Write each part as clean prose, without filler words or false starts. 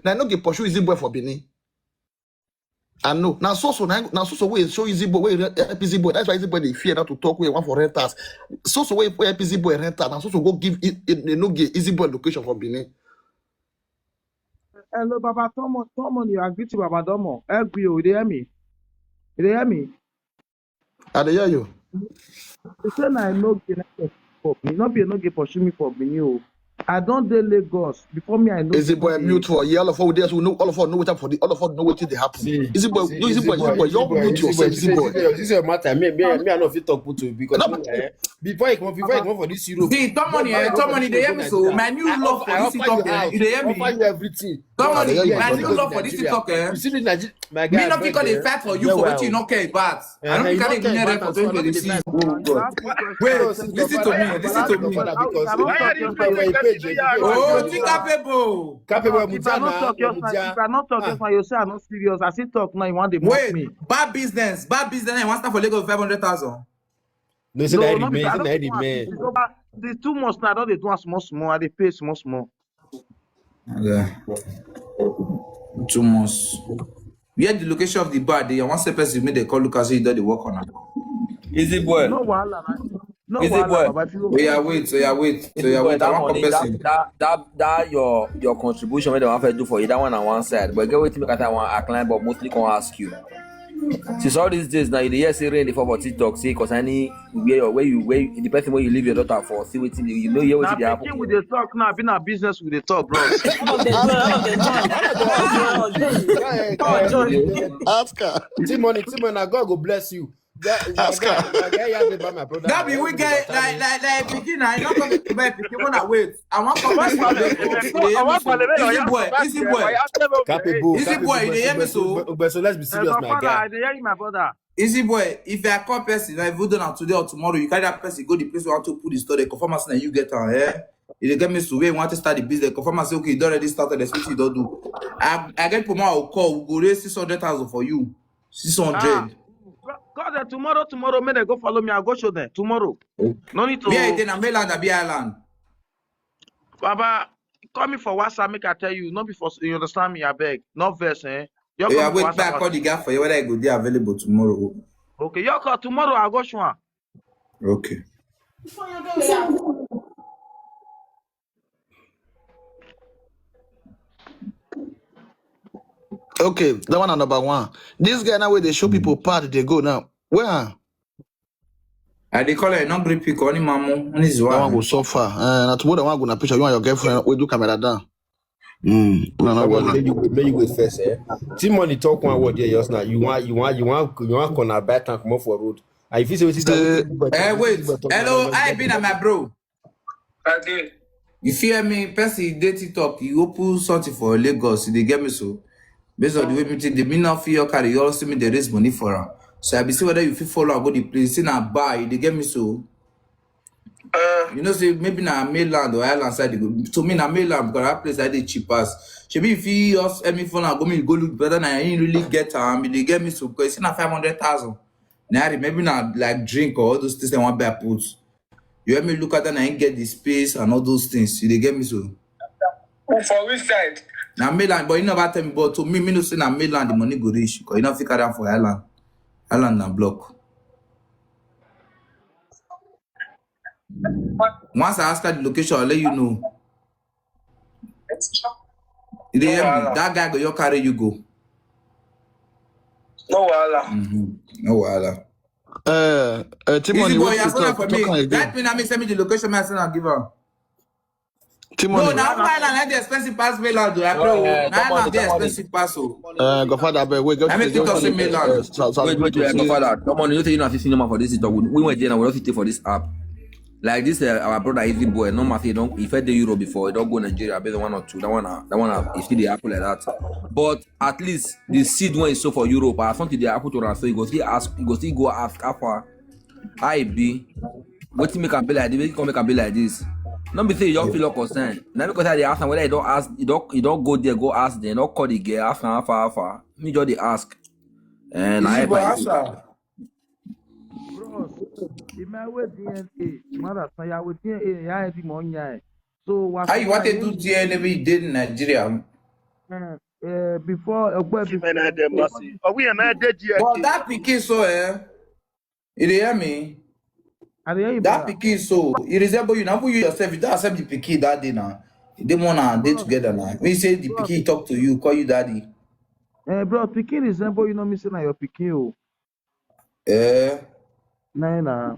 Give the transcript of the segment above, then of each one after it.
Now no get pursue easy boy for Benin. I know. Now so way show easy boy, way help easy boy. That's why easy boy they fear not to talk with one for renters. So way help easy boy renter. Now so go give no get easy boy location for Benin. Hello, Baba Tomo, you agree to Baba Domo. Agree, you hear me? You hear me? I dey hear you. You say I no get for me. Not be no get pursue me for me. I don't dey Lagos. Before me, I know. Easy boy mute for yeah, all of us there, so know all of us know what for the all of us know what they happen. Easy boy, no easy boy, you mute yourself, easy boy. This is your matter. Me, I know if you talk to because before you come for this Europe. See, Tom money, they hear me so. My new love for this TikTok, you hear me? Offer you everything. Tom money, my new love for this TikTok, You see this Nigeria, my guy. me not because they fight for you for what you not care about. I don't think I didn't hear for 2026. Wait, listen to me. Oh, think capable. If I not talk, you say I'm not serious. I still talk now. You want to mock me? Wait, bad business. I want to for Lagos 500,000. No, it's not man. The 2 months now, I don't do small. I dey pay small. Yeah. 2 months. Where the location of the bar? They want to person make they call Lucas. He does the work on it. Easy boy. No wahala, man. No Easy wahala, boy. Baba. If you Wait. Easy I boy, that want money, person. that your contribution when they want to do for you, that one on one side. But get waiting make I want a client, but mostly can ask you. Since all these days now, you hear say rain for TikTok, say cause any where you the person where you leave your daughter for, see waiting you know hear what they happen. Now, with the talk now, been a business with the talk, bro. Ask her. Timon, God go bless you. Ask her. That be we get like begin. I don't come to buy pikin when I wait. I want come back Easy boy, you dey hear me so? So let's be serious, my guy. I dey hear you, my brother. Easy boy, if I call person, like if you done today or tomorrow, you carry that person go the place where want to put the store, they confirm us that you get on, eh? If they get me to where you want to start the business, they confirm us say okay, you don't already started, that's what you don't do. I get promote, I'll call, we go raise 600,000 for you. 600. God, tomorrow, may they go follow me. I'll go show them tomorrow. No need to. Yeah, then I'm mainland, I be island. Baba, call me for WhatsApp. Make I tell you, not before you understand me. I beg, not verse, eh? Yeah, wait back. Call the guy for you. Whether I go there available tomorrow. Okay, your call tomorrow. I'll go show. Okay. Okay, that one number one. This guy now where they show people part they go now. Where? They call it not great pick only mamu. Only That one go so far. Not more than one go na picture. You and your girlfriend. We do camera down. No, May you wait first, eh? Timon, talk one word here just now. You want corner back and come off for road. And if you say wait. Hello, I been at my bro. Okay. You fear me? Person dey TikTok. You open something for Lagos. They get me so. Based on the way me think, they may not feel your carry. You also me they raise money for her. So I be see whether you feel follow or go the place. See now buy. They get me so. You know, say maybe na mainland or island side they go. To me na mainland because that place I dey cheapest. She be if you just help me follow and go look better than I ain't really get her. They get me so because it's na 500,000. Now maybe na like drink or all those things they want buy put. You help me look at that and I ain't get the space and all those things. You they get me so. For which side? Now mainland, but you never tell me. But to me no say na mainland the money go reach because you don't figure out for island. Island na block. Once I ask her the location, I'll let you know. You dey hear me? That guy go your carry you go. No wahala. No wahala. Timon, Easy you boy, you want to ask for me. talk That mean I may send me the location. I send and give her. Timon, No, now island like the expensive pass mainland. Do I bro? Now island the expensive pass. Godfather, wait, I make TikTok say mainland. Wait, Godfather. Come on, you say you know 15 number for this TikTok. We went there and we don't fit for this app. Like this, our brother Easy Boy, no matter if I do Euro before, he don't go Nigeria, based on 1 or 2. That one, if the apple like that. But at least the seed one is so for Europe. I something the apple to run, so he go still go ask after I be. What make a be like this? Make a be like this. Not be say you don't feel concerned. Now because I ask them whether you don't ask, you don't go there, go ask them, don't call the girl, ask them far. Me just they ask. And I With DNA, mother, I with DNA, I had him on. So How you want to do DNA we did in Nigeria? Before Men had them mercy. Are we an idea? But that pikin so you dey hear me? I hear you, That brother. pikin so he resemble you. Now you yourself, you don't accept the pikin that day now. They wanna day together now. When you say the Bro, pikin talk to you, call you daddy. bro, pikin resemble you know me say na your pikin o. Eh. Nah.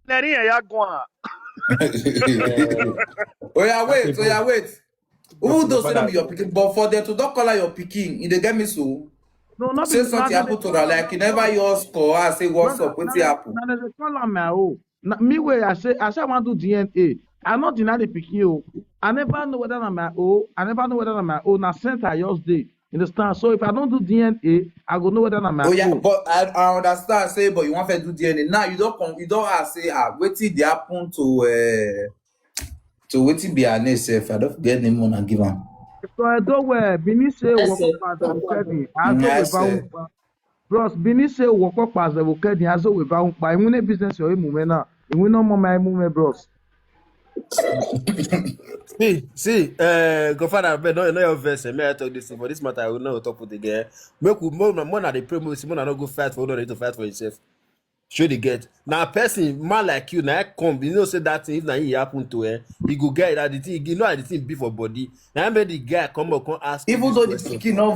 Nani ya gone. Oh yeah, wait, Okay, oh yeah, wait. Who those say them Godfather. be your pikin? But for them to don't call her your pikin, you dey get me so. No, not be Say na something dem dey happen to call her, am like you never yours call her, say what's brother. up, what's happen. Na dem dey call am my own. Me wey I say I wan do DNA. I not deny the pikin o. I never know whether na my own. I never know whether na my own. Na center I just dey. You understand? So if I don't do DNA, I go know whether na my Oh yeah, own. but I understand, say, but you want to do DNA. Now you don't come, you don't ask, say, wetin dey happen to wetin be her name sef. I don't forget name una give am. So I don't wear Bini say Yes, wako sir. pas evukedi. Azo we Yes, ba sir. unpa. Bros Bini say wako pas evukedi. Azo we ba unpa. Imune business yo imume na. Imune no more my imume bros. See, Godfather, but no your verse. May I talk this thing for this matter? I will not talk with the girl. Make we more na the pray more not go fight for no to fight for yourself. Show the get. Now a person man like you now come, you know say that thing if na he happen to he go get that the thing, you know how the thing be for body. Now make the guy come up come ask you Even this though the question. pikin no,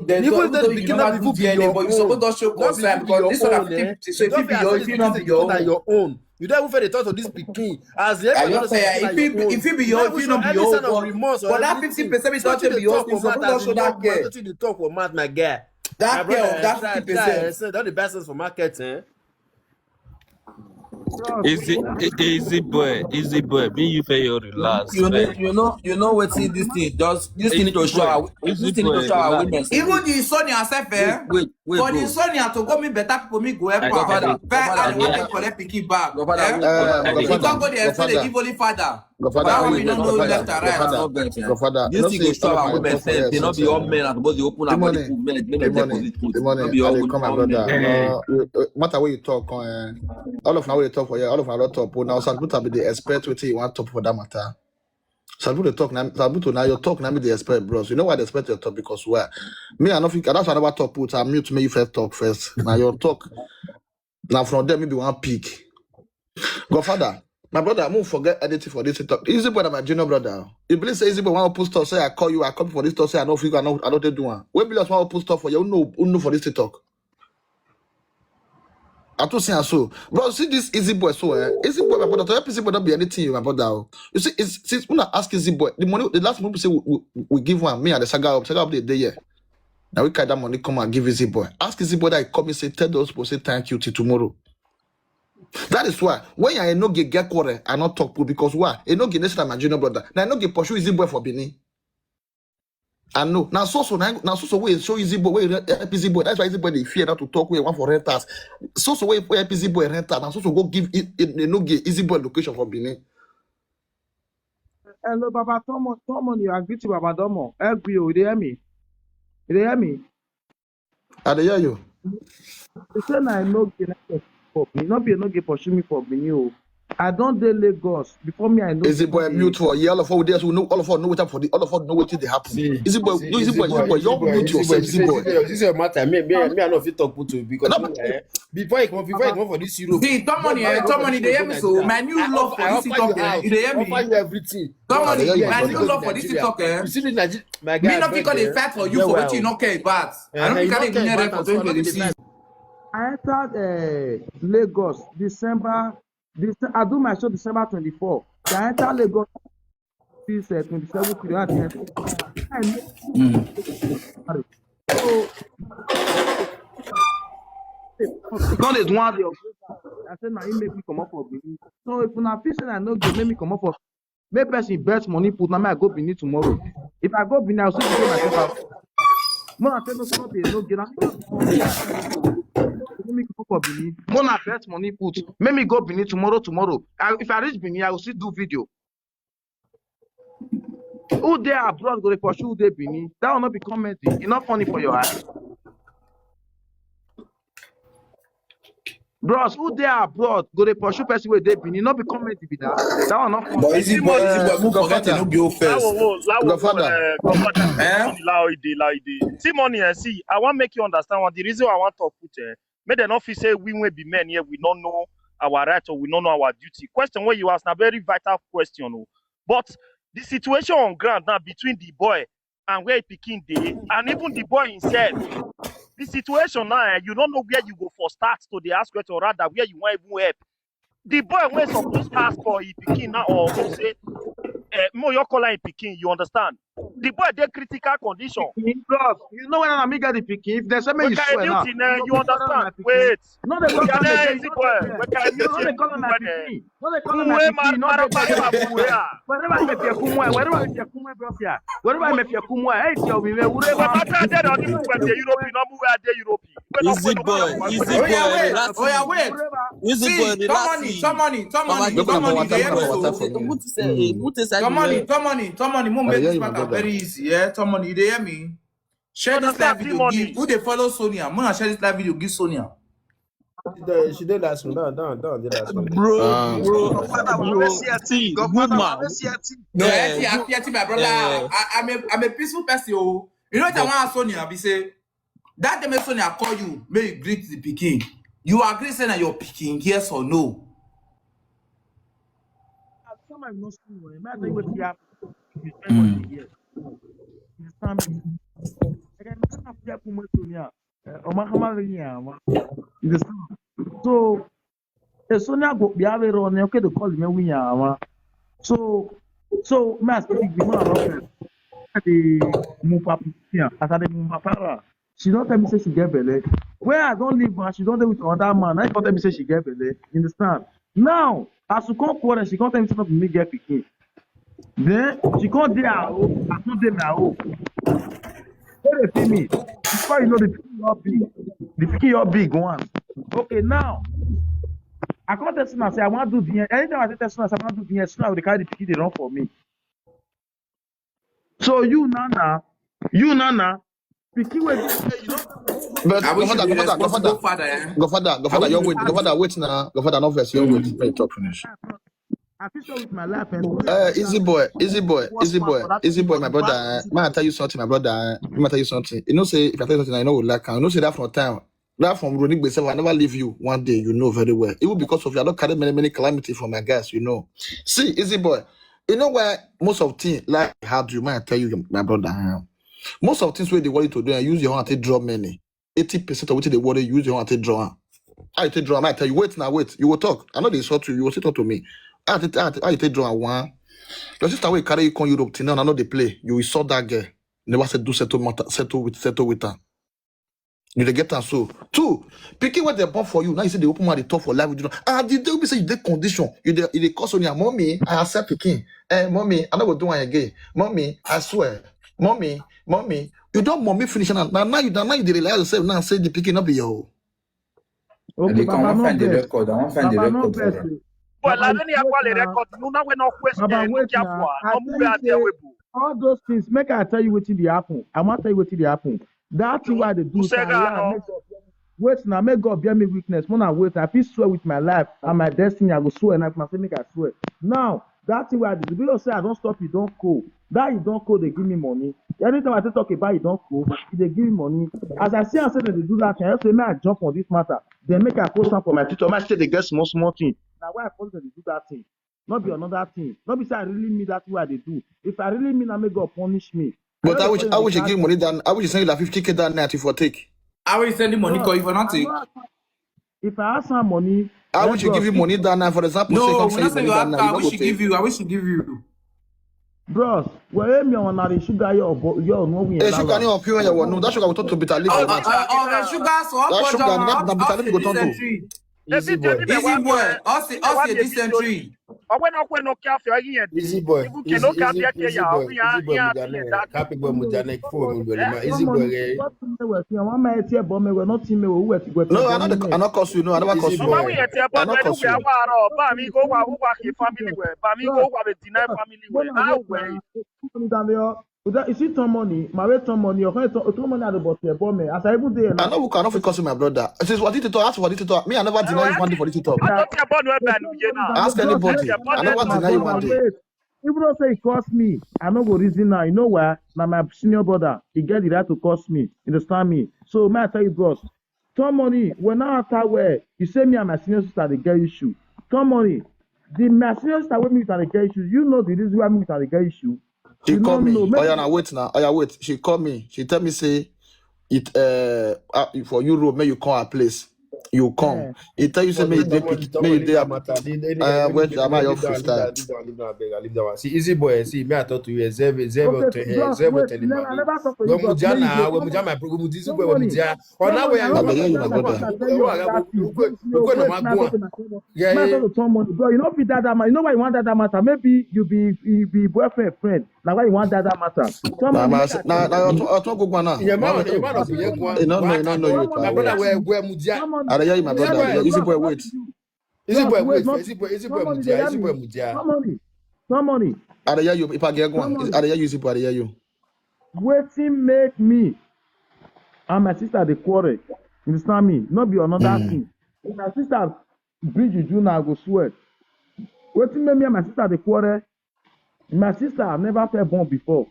Then even though the you pikin never not do even be DNA, your but you suppose own. not show Not be concern be because your this one na own, eh? 50-50. So You if don't it be be your, as if this it not pikin be say because na your own, your own. You don't even the thought of this pikin. As the I everybody just say say na your own. if it be You your, don't if even it show not be any your sign of own, remorse or but that anything. 50% is So not you be the yours, talk you for mouth suppose as not the show that love man. care. So you the talk for mouth, my guy. My That care brother, of that try, 50%. don't the best for market, eh? Bros, Easy boy. Me you pay your relax, man. You know what? See this thing. Just this thing need to show. Easy This thing need to boy, show our relax. women. Say, Even the Sonia self, wait, for the bro. Sonia to go me better people, me go help I, her. I Godfather, did, Fair I and Godfather, did, want wait, to collect pikin back. Godfather, wait, Godfather, I wait, You did. can't now. go there and say they give only father. Godfather, That one wait, we don't no know vex, left eh. and right. Godfather, no Godfather, vex, eh. Godfather. This No thing go see show all of our my women talk for sense. here They not since be all men are supposed to open our body the put men, men the and money, deposit put. the Not money. be I all dey come, my all men. brother. Hey, Matter where you talk on, all of now where you talk for here, all of now not talk. But now some people be the expert what you want talk for that matter. Some people talk now, some people now you talk now be the expert, bros. You know why the expert you talk because why? Me I don't think that's why I never talk. Put I mute me you first talk first. Now your talk. Now from there maybe one peak. Godfather, my brother, I won't forget editing for this talk. Easy boy, my junior brother. You believe say easy boy want to put stuff, say I call you, I come for this talk, say I don't think I don't do one. When believe want to put stuff for you, who know for this talk. I told say so. Bro, see this easy boy so easy boy, my brother, to help easy boy not be anything, you, my brother. You see, it's since when I ask easy boy, the money, the last money we say we give one, me and the saga up the day, yeah. Now we carry that money come and give easy boy. Ask easy boy that he come and say, tell those people, say thank you till tomorrow. That is why when you Enogie get quarrel, I not talk to because why? Enogie next time my junior brother. Now Enogie pursue easy boy for Benin. I know. Now so way show easy boy, way help easy boy. That's why easy boy they fear not to talk with one for renters. So way help easy boy renter. Now so go give Enogie easy boy location for Benin. hello, Baba Tomo, you agree to Baba Domo. Agree, you dey hear me? You dey hear me? I dey hear you. You say na Enogie na for me. Not be Enogie pursue me for Benin o. I don't dey Lagos before me I know Easy boy mute for yeah, all of us there, so know all of us know what for the all of us know what they happen. See, Easy boy, no easy boy, you mute yourself, easy boy. This is your matter. Me, I know if you talk to because No, before you come for this Europe. See, Tom money, they hear me so. My new love for this TikTok, you dey hear me? Offer you everything. Tom I dey hear money, you, my my new brother. love for this TikTok, You see the Nigeria, my guy. Me not think they fight for you for what you not care about. I don't think they win for 2026. I entered Lagos December. I do my show December 24. I entered Lagos this 27 period. I know married. So because there's one day of I said now he make me come up for Benin. So if una feel say I no go make me come up for make person bet money put now I go Benin tomorrow. If I go Benin, I'll still go myself out. More than say no be no get make me come up for Benin. More than bet money put. Make me go Benin tomorrow. If I reach Benin, I will still do video. Who there abroad go to pursue who they Benin? That will not be commenting. It's not funny for your eye. Bros, who they abroad go they pursue person where they been not be comment be that. That one not But funny. easy boy, move forget Godfather, Enogie first. Godfather. Godfather. Eh? Money. See money and see. I want make you understand what the reason I want to put make them not feel say we will be men here. We don't know our right or we don't know our duty. Question where you ask a very vital question. Oh. But the situation on ground now between the boy and where he picking day and even the boy himself. The situation now, you don't know where you go for start to the ask question or rather where you want even help. The boy when supposed to ask for his picking now or who say more your color in Peking, you understand? The boy they critical condition. Bros, you know when I'm the picking, if there's something We you can swear now. mute you understand? Wait. No, they We call can them again. easy You boy. know they We can mute no, they call them my picking. No, they call them my Kumwe picking. No, they marabare babuya. wherever I make your kumwe, wherever I make your kumwe, bro, yeah. Wherever I make your kumwe, hey, tell me, We wherever. matter there on the move at the Europe, no move at the Europe. We not Easy boy, easy Oh yeah, boy, wait. relax. Oh yeah, wait. Easy boy, See, relax. Mama, give Look me at Tomoni, water, they look hear at me water so. for me. Put inside Tomoni, move I make hear this you, my matter brother. very easy, yeah? Tomoni, they hear me? Share this live Understand video, money. give, who they follow Sonia? I'm gonna share this live video, give Sonia. She did last one. Down, did last one. Bro, see, good man. No, Eh, my brother. eh, I'm a peaceful person, oh. You know what I want Sonia, be say, that day Sonia call you, may you greet the Peking. You agree saying that you're Peking, yes or no? Somebody no school, man. I tell you what you have. You spend money here. You understand me? Again, I'm not here for Sonia. You understand? So, Sonia go be able to run. Okay, to call me when you so, mas speak the man of the move up here. As I move up, she don't tell me say she get belle. Where I don't live, she don't tell me with another man. I can't tell me say she get belle. You understand? Now, as you come quarter, she can't tell me say not me get pikin. Then she can't dey her home. I can't dey my home. Where they see me? Before you know the pikin your big, the pikin your big one. Okay, now I can't tell Suna say I want to do VN. Anytime I tell Suna say I want to do VN, Suna will carry the pikin they run for me. So you Nana, pikin wey be say you don't. But I wish you be Godfather, responsible father, eh? Godfather, you're wait. Godfather, wait now. Godfather, no verse, you're wait. Let me talk finish. I feel so with my life and Easy boy, my brother. Man, I tell you something, my brother. Let me tell you something. You know, say if I tell you something, I know like you know, say that from time. That from running myself, I never leave you one day, you know very well. Even because of you, I don't carry many calamities from my guys, you know. See, easy boy. You know where most of things like how do you mind tell you, my brother? Most of things where they want you to do, and use your hand to draw money. 80% of what they want to use your hand to draw. I take draw, I tell you, wait. You will talk. I know they saw to you, will say talk to me. I take draw one. Your sister will carry you on Europe till now, I know they play. You will saw that girl. Never said do settle with her. You dey get am so. Two, picking what they born for you. Now you say they open my talk for life with you. And the day we say you dey condition, you dey cause on your mommy. I accept picking. Mommy, I no go do one again. Mommy, I swear. Mommy, you don't mommy finish now. Now you dey realize yourself now say the picking not be your. okay, Baba no best. record. I want find the Baba no record for best. them. Well, I Baba, don't have quality record. You know when no question. Baba, No wait careful. now. I No tell move you at the way. say all those things. Make I tell you what dey happen. I want tell you what dey happen. That thing why they do. Wait now, make God bear me witness. When I wait, I feel swear with my life and my destiny. I go swear and I say make I swear. Now that thing why they do. Because say I don't stop, you don't call. That you don't call, they give me money. Anytime I talk about you don't call, they give me money. As I see and say that they do that, I say may I jump on this matter. Then make I post one for my Twitter. I say they get small thing. Now why I post that they do that thing? Not be another thing. Not be say I really mean that way they do. If I really mean, I make God punish me. But I wish you give money down. I wish you send you like 50K down now for take. I will send the money call you for nothing. If I ask some money, I wish you give you money down now, for example. No, when I say you have I wish you give you. Bros, where me on the sugar your no we. Sugar no pure you want no. That sugar will talk to bitter leaf. The sugar so That sugar na bitter leaf go turn to. Easy boy. Us dysentery. Easy boy. Happy boy Mujane for me. Easy boy. No, I not curse you. No, I never curse you. I not curse you. You see Tom money, my way Tom money, or Tom money at the bottom, as I even there I now. know we cannot focus on my brother. Since what did to talk, ask for this to talk. Me, I never deny you one day for this to talk. I don't care about no The Ben Tom Uye money now. that Ask go just wait, anybody. I wait, never my deny you one brother, day. wait. Even though say it cost me, I no go reason now. You know why? Now my senior brother, he get the right to cost me. You understand me? So may I tell you, bros, Tom money, when I after where you say me and my senior sister they get issue. Tom money, my senior sister with me with they get issue. You know the reason why me with they get issue. She You called don't know. me. Oh Maybe yeah, now wait now. Oh yeah, wait. She called me. She tell me say it for Europe, may you come our place. You come. He tell you say may you dey pick, may you leave dey that matter. where am I your freestyle? Leave that one. See, easy boy. See, me I talk to you. okay, bros, wait. I never talk to you, bros. Maybe you go. When Mujana, my program, this Tom boy, when money. Mujana, or Tom now money, I where don't I you beg talk to you, you. my My brother. sister tell you another thing. Wait, now talk to my brother. Yeah, Man, yeah. talk to Tom money, bro. You know fit that matter. You know why you want that matter? Maybe you be boyfriend friend. Now why you want that matter? Tom Nah, money, man, make I nah, tell you. I talk go now. Your Now, man, oh, of Okay, your Tom one. he money. don't know, he don't know you, Tom My pa. money, brother, Wait. where Mujia. Tom money. I hear you, my They hear brother. me. Easy boy, Bros, not wait. to you. Easy Bros, boy, wait, wait. not Easy to boy, you. Tom money, they hear Easy boy, me. Mujia. Tom money. Tom money. I hear you. If I get Tom one, money. I hear you, easy boy. I hear you. Waiting make me and my sister dey quarrel. You understand me? No be another thing. If my sister bring juju now, I go swear. Wetin make me and my sister dey quarrel? My sister never felt born before.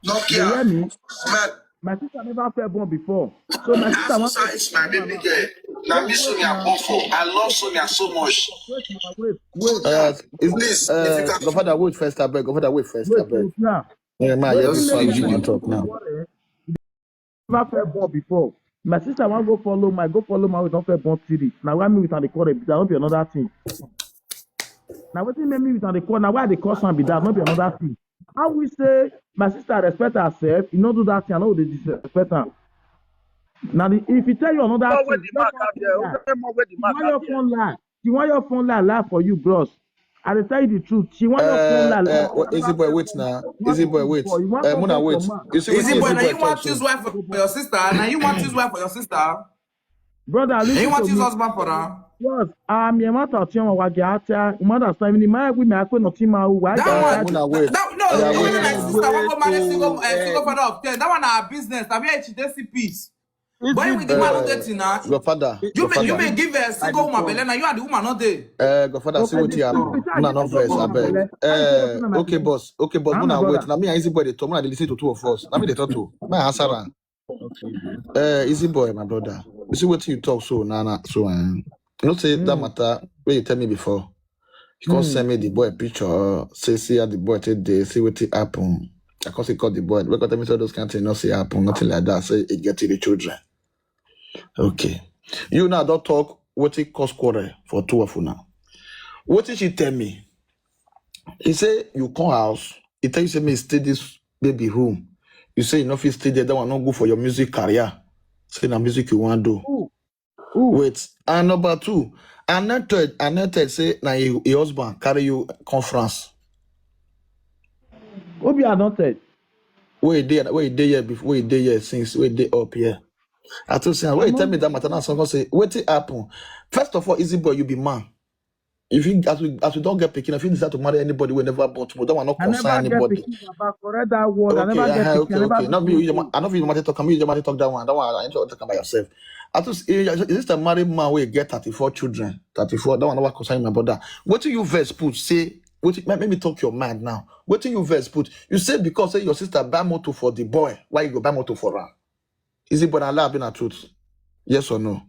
You dey Nokia, hear me? man. My sister never felt born before. So my sister want to It's my baby now. girl. Now Wait, me wait Sonia now. born for. I love Sonia so much. Wait now. Wait. Please, Godfather, wait first, I beg. Godfather, wait first, I beg. Wait now. Yeah, man, yeah, Wetin this Just make one me switch and you my want video. sister talk dey now. quarrel? Never felt born before. My sister want go follow my we don felt born three. Now why me with her dey quarrel? That won't be another thing. Now wetin make me with her dey quarrel? Now why dey cause am be that? Not be another thing. How we say my sister respect herself, you no do that thing, I know they disrespect her. Now if he tell you another More where thing, the just mark one up phone there. lie. More where the She mark want up your there. phone lie. She want your phone lie for you, bros. I dey tell you the truth. She want your phone lie. Easy boy, wait now. You want Easy to boy, see wait. before. You want to Muna, born for wait. man. You see what Easy boy, easy now boy you talk want so? choose wife for your sister. Now you want choose wife for your sister. Brother, And you listen want to choose me. husband for her. Bros, mi mata tiyan wa ge ata, umada sa mi ma gbe mi akwe no ti ma wa That ge one, ata. Muna, wait. no, Yeah, even wait my now. sister want Wait, go marry oh, single father of 10. That one our business. I mean, she see peace. easy But with the man who boy. get in now, Godfather, you Godfather. may give a I single dey woman belly. come. Now you are the woman not there. Godfather, see Okay, what if happen. I Muna, give not you verse, go I my beg. belle, I say wetin na my Okay, belle. boss. Okay, boss. Ah, my Muna, wait. brother. Now me and easy boy, they talk. Muna, they listen to two of us. Now me they talk to. My answer. Okay. Easy boy, my brother. You see what you talk so, Nana. So, you know, say that matter. Where you tell me before. You can't send me the boy picture. Say, see how the boy today. See what it happen. I can't say call the boy. Because tell me so those can't not say happen. Nothing like that. Say it get to the children. Okay. You now don't talk. What it cause quarrel for two of you now. What did she tell me? He say you come house. He tell you say me stay this baby room. You say you know if you stay there, that one not go for your music career. Say na music you want do. Ooh, Wait, and number two, and third say na your husband carry you conference. Obi anointed. Where you dey here before, where you dey here since, where you dey up here. I told you, where you tell me that matter now, someone say, what it happen? First of all, easy boy, you be man. If you as we don't get picking, if you decide to marry anybody, we never born tomorrow, that will not I concern never get anybody. pikin baba, correct that word. I Okay, never get pikin. I never okay. do Not me. anything. I know you might talk. You might talk that one. That one I enjoy talking by yourself. I just is this a married man where you get 34 children? 34. That one never concern my brother. What do you verse put? Say what? Let me talk your mind now. What do you verse put? You say because say your sister buy motor for the boy. Why you go buy motor for her? Is it but Allah being a truth? Yes or no?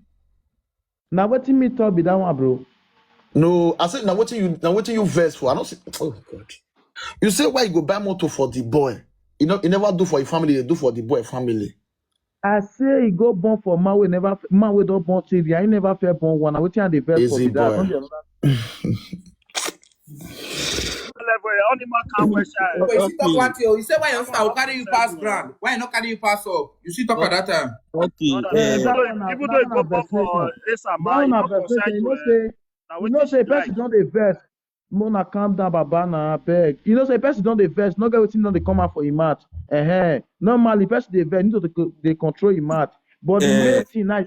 Now wetin me talk be that one, bro. No. I said now what you verse for? I don't say. Oh God. You say why you go buy motor for the boy? You know you never do for your family. You do for the boy family. I say he go born for man wey don born children. I never fair born one. Na wetin I dey vex for Easy be that. boy. No be another. Level, animal can't wear shine. But you see talk Okay. one thing. You say why your That sister one will have to carry you settle. past ground? Why you not carry you pass up? You see talk at that time. Okay. Brother, That one even though you go na born for vexation. Asama, That it na no concern vexation. you. Now You know wetin say she like. person don dey vex. Mona calm down, baba na abeg. You know say person don dey vex. No get wetin don dey come out for him mouth. Normally person dey vex. Need to dey control him mouth. But the main thing now.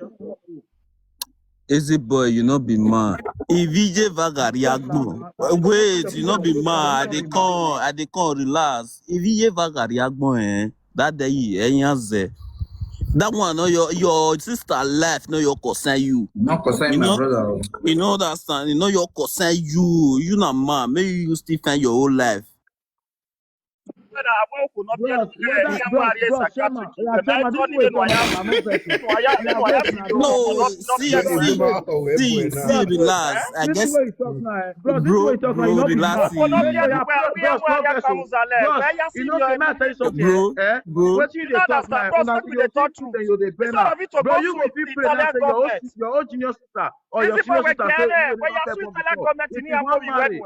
Easy boy, you not be mad. If VJ Vagariagbo, wait, you not be mad. I dey come relax. If VJ Vagariagbo, that day, that one, no, your sister left, no, your concern you. Not concern my brother. You know understand. You know your concern you. You not man. Maybe you still find your whole life. Shema, this way talk now, no person. No, see, relax. I This guess, way you talk now, bro. This way bro, you talk now, you not be relax. mad. You know, can I tell you something? Bro. What you dey talk now? You talk true, then you dey bend now. Bro, you go feel pray now say your own junior sister or your senior sister say you never step on before. If you want marry,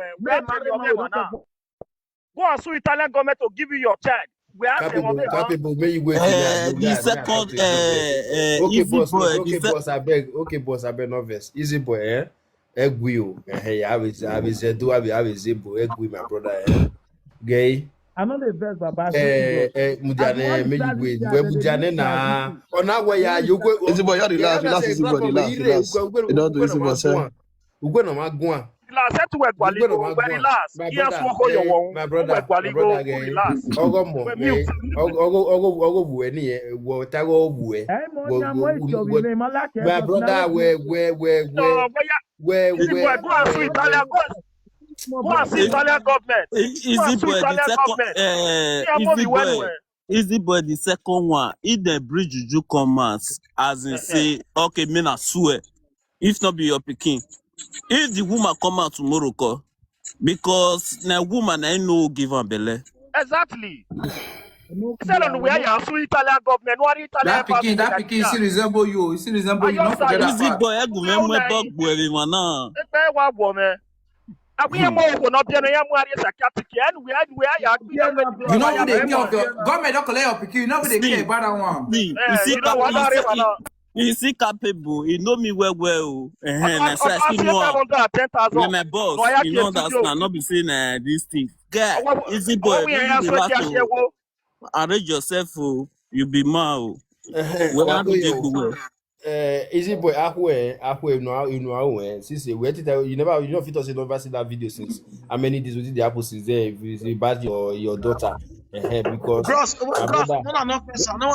Go and sue Italian government to give you your child. We are Capable, may you wait. The second, Okay, boss, I beg, novice. Easy boy, Egwio, I will say, do I will say, Egwi, my brother, gay. I know the best, Baba. Mudiane, may you wait. Where Mudiane na? On our way, you go. Easy boy, you relax, easy boy, relax. You don't do easy boy, sir. You go no magua. Relax, to work Gualigo, very last. Yes, My brother, relax. Ogo, my brother, where, Go and sue Italian government. Go and see Italian government. Easy boy, the second one. If the bridge juju commands, as in say, okay, me na swear. If not be your picking. If the woman come out tomorrow, because na woman I know give her belly. Exactly. Instead of where you are sue Italian government, what Italian that picking still resemble you. Still resemble you. Not forget that Easy part. boy, I go me bug boy mana. You know who they care of your government don't collect your picking. You know who they care about that one. You see capable, you know me well. And so I see no. When my boss, you know that's not be saying this thing. Guy, easy boy, arrange yourself, you be mad. Easy boy, you know, since you never fit us never see that video since how many days with the apple since there about your daughter. Because Bros, no,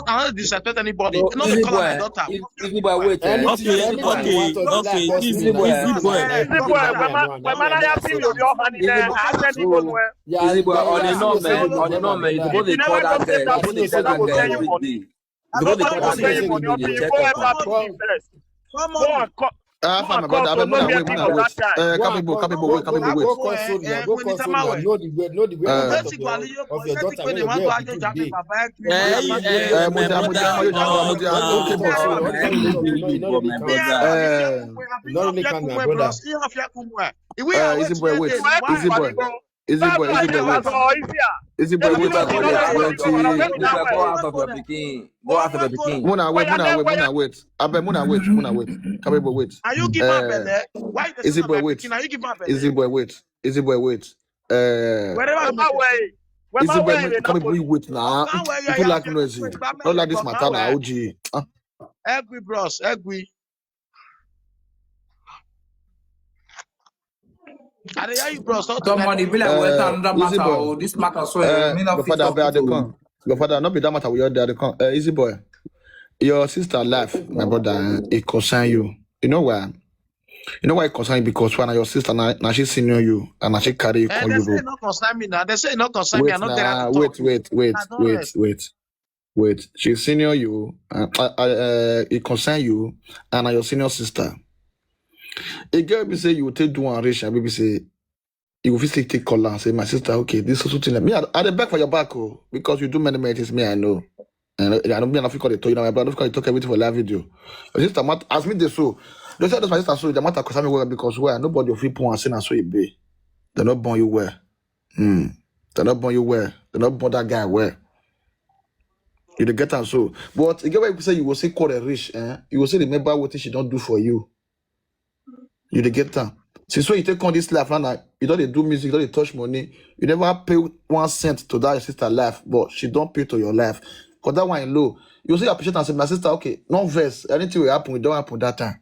not disrespect anybody. So, Not easy call my boy, daughter. easy boy, wait. Easy boy. Easy boy, on the normal, you supposed to call that girl. You supposed to call that girl every day. You supposed to call that girl every day. Check up. My brother, no the wait. Are you give her belly? Why Easy boy, wait. Are you give her belly? Easy boy, wait. Wherever Easy boy, come wait now. People like noisy. Not like this matter now, OG. Agree, bros. Agree. I hear you, bros. Somebody be like, well, another matter. This matter, so Your father, not be that matter. We are there. Easy boy. Your sister life, my brother, it concern you. You know why? You know why it concern you? Because when your sister now she senior you and now she carry you and they say not concern me now. They say not concern me. I not wait. She senior you. It concern you and your senior sister. A girl be say you will take do and reach and baby say you will physically take call and say my sister okay this is something like me at the back for your back because you do many things me I know. And I don't mean I call it you know my brother because talk everything for live video. Your sister ask me this so. They said that's my sister so the matter concern me well because where nobody of people and saying and so it be. They not born you where. They not born you where. They not born that guy where. You dey get am so. But again when you say you will say call a rich, you will say remember what she don't do for you. You dey get am. Since when you take on this life now, you don't do music, you don't touch money, you never pay 1 cent to that your sister life, but she don't pay to your life. Because that one low. You say appreciate and say, my sister, okay, no verse. Anything will happen, it don't happen that time.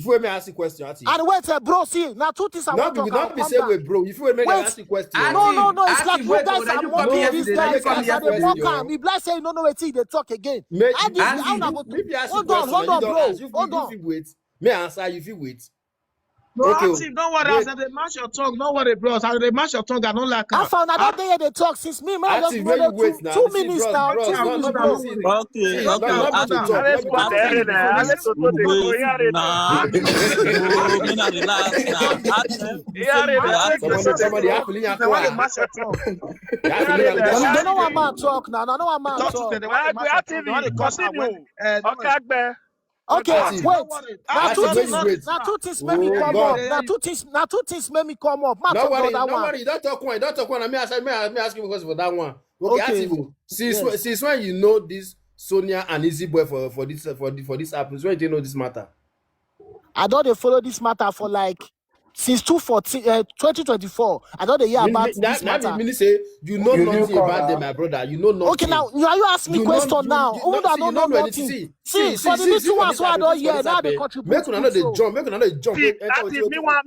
If you let me ask you question, Ati. And wait, bro, see, now two things I want to talk Not about. be say wait, bro. If you let me Wait. ask you question. No, it's like you wait, guys then are you come mocking here these yesterday, guys. you come Guys here are the yesterday, mocker. Me bless say you don't know what they talk again. Make, How Auntie, not go maybe ask you hold question. on, bro. You wait. May I answer you if you wait. No, Okay, active, don't worry. wait. As they match your tongue, don't worry, bros. As they match your tongue, I don't like I her. found I don't hear they talk since me. Man, I just Active, where you know wait now? 2 minutes Bros, now. 2 no, minutes, no, Brother, bro. don't see, worry. Okay, no, okay. not me to talk. Ale Not me to squad talk. there na. Ale to the go Wait, yare na. nah. No, me not relax now. Active, you say Yare you na. dey Make active. you Somebody say have to They want to match your tongue. yare na. They don't want Active. man talk now. They don't want They man talk to them. talk. They want to match your tongue. They want to Active. cuss her when. Continue. Don't worry. Okagbe. Okay, Active. wait. Don't worry. Now Active, two Active, where things. you don't wait? Now two things made me Oh come God. up. Now two things made me come up. Man No talk the worry, other no one. worry. Don't talk one. Don't talk one. Let me ask you because for that one. Okay, Okay. Active. Yes. Since when you know this Sonia and Easy Boy for this app? When do you know this matter? I don't they follow this matter for like since 2024. I don't they hear about this matter. Mean say you know You nothing knew about Connor. them, my brother. You know nothing. Okay, now you ask me question now. Even though I don't know anything. nothing. See, for the little ones who I don't hear, now they contribute. Make another jump. Make another jump. See, Active. Me want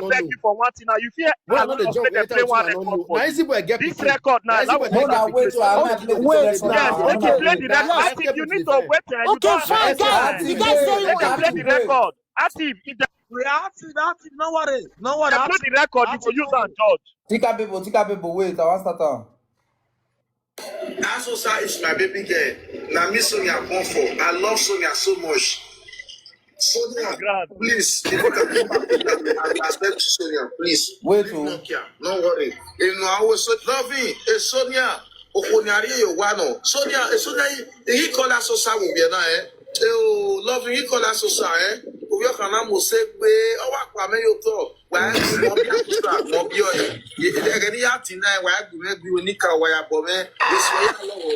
beg you for one thing now. You fear allow us make them play one record for Now you. Easy Boy get This pikin. record now. That was No, now wait till I Okay, play the wait record now. yes. Make Okay. you play the record. Nah, Active. You need to fine. wait. You Okay, don't fine, have guys. time. You guys say Make you play the record. Active. If they We active. Don't worry. Don't worry. play Active. the record, you go use and judge. Tika people, wait, I want to start on. Asosa is my baby girl. Now me Sonia born for. I love Sonia so much. Sonia, Grand. please, if you can come back, I beg Sonia, please. Wait, Leave oh. Nokia. Don't worry. You know, I was so loving. Sonia, Okonyari Yowano. Sonia, he call us Sosa Mubiana, eh? Oh, loving, he call us Sosa, eh? Uyokana Musegbe, Owakame Yoto. Why you want to Mobio? Any Atina, why you Nika, why Bome? This way,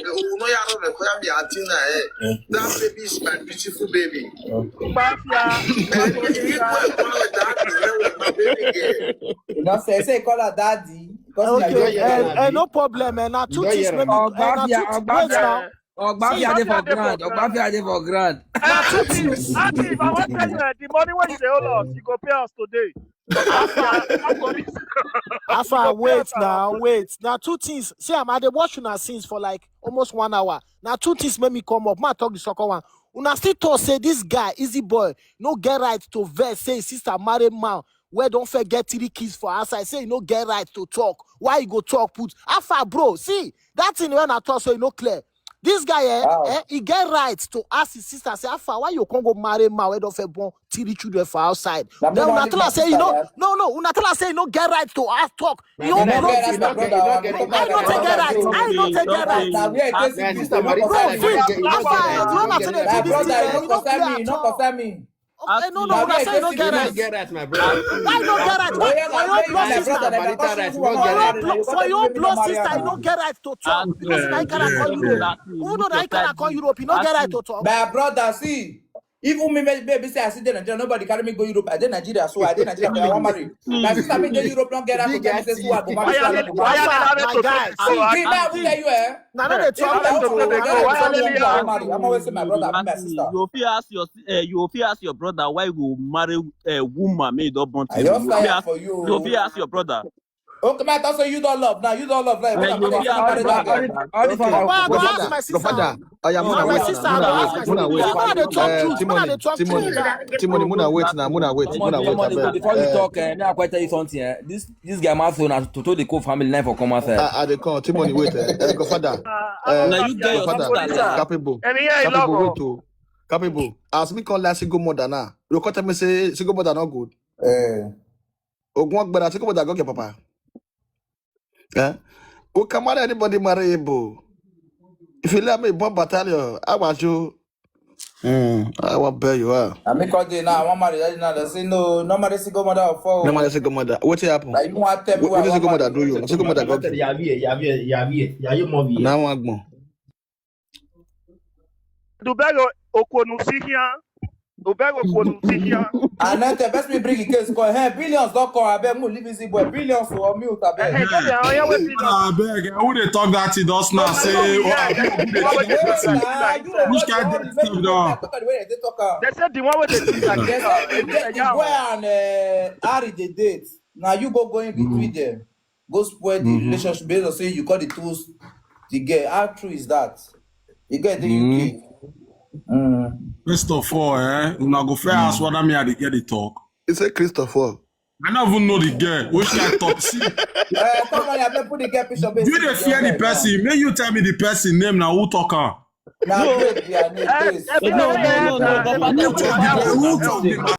no Yaro, Koyami Atina, eh? That baby is my beautiful baby. Mafia. You know, say call her daddy. Because Okay, no problem, man. Now two things made me. Wait now. Ogbafia dey for grand. Ogbafia dey for grand. Active, I want to tell you the money when you say hold us, you go pay us today. Alpha, wait now, wait. Now two things. See, I'm at the watching our scenes for like almost 1 hour. Now two things made me come up. Man, talk the soccer one. Una still talk say this guy, Easy Boy, no get right to verse. Say his sister married man. Where don't forget 3 kids for us. I say you no get right to talk. Why you go talk? Put Alpha, bro. See that thing when I talk so you no clear. This guy, he get right to ask his sister, say, Alpha, why you can't go marry man where don't born 3 children for outside? Then Unatala say, you know, no, Unatala say, you no get right to ask talk. You don't get right. I not take get right. Bro, Vic, Alpha, you don't say they do this thing, you don't clear at all. Okay, no, una say you no get right. My brother. Why you no get right? For your blood sister, you no get right to talk because I cannot call Europe. Even though I cannot call Europe, you no get right to talk. My brother, see. Even me, baby, say I sit there Nigeria, nobody carry me go Europe. I did Nigeria, so I did Nigeria, I want marry. My sister me go Europe, don't get out to get me say, so I go marry. My guys, Green man, we tell you, eh? now they talk. I'm always say my brother, my sister. You fit ask your brother why you go marry a woman made up on I just fire for you. You fit ask your brother. Okay, man, that's you don't love now. You don't love now. Timony, Muna wait. Before you talk, now I quite tell you something. This guy must to total the co-family life for come outside. I dey call Timony wait. Godfather. Now you get your Capable. Capable. As me call last single mother now. You come tell me say single mother not good. Ogun gbara single mother go get papa. Who can marry anybody marryable? If you let me bomb battalion, I want you. I want bear you are. I make all day now. I want marry. Now they say no marry single mother or four. No marry single mother. What happen? Like you want tell me what single mother do you? Single mother go. Now I'm going. Dubego Okonusikia. And then the best me bring the case call. Hey, billions don't call. I bet more leave Easy Boy. Billions for mute. I bet. I beg. Who they talk that he does not say? Which kind of stuff though? They said the one with the boy and Harry the date. Now you go in between them. Go spoil the relationship based on say you got the tools. The girl. How true is that? You get the UK. First of all, una go fair ask whether me I dey get the talk. He said Christopher. I don't even know the girl. Which guy talk? See, Come on, I put the girl picture. you dey fear the person. May you tell me the person name now. Who talk am? Now, great, yeah, No. Who talk the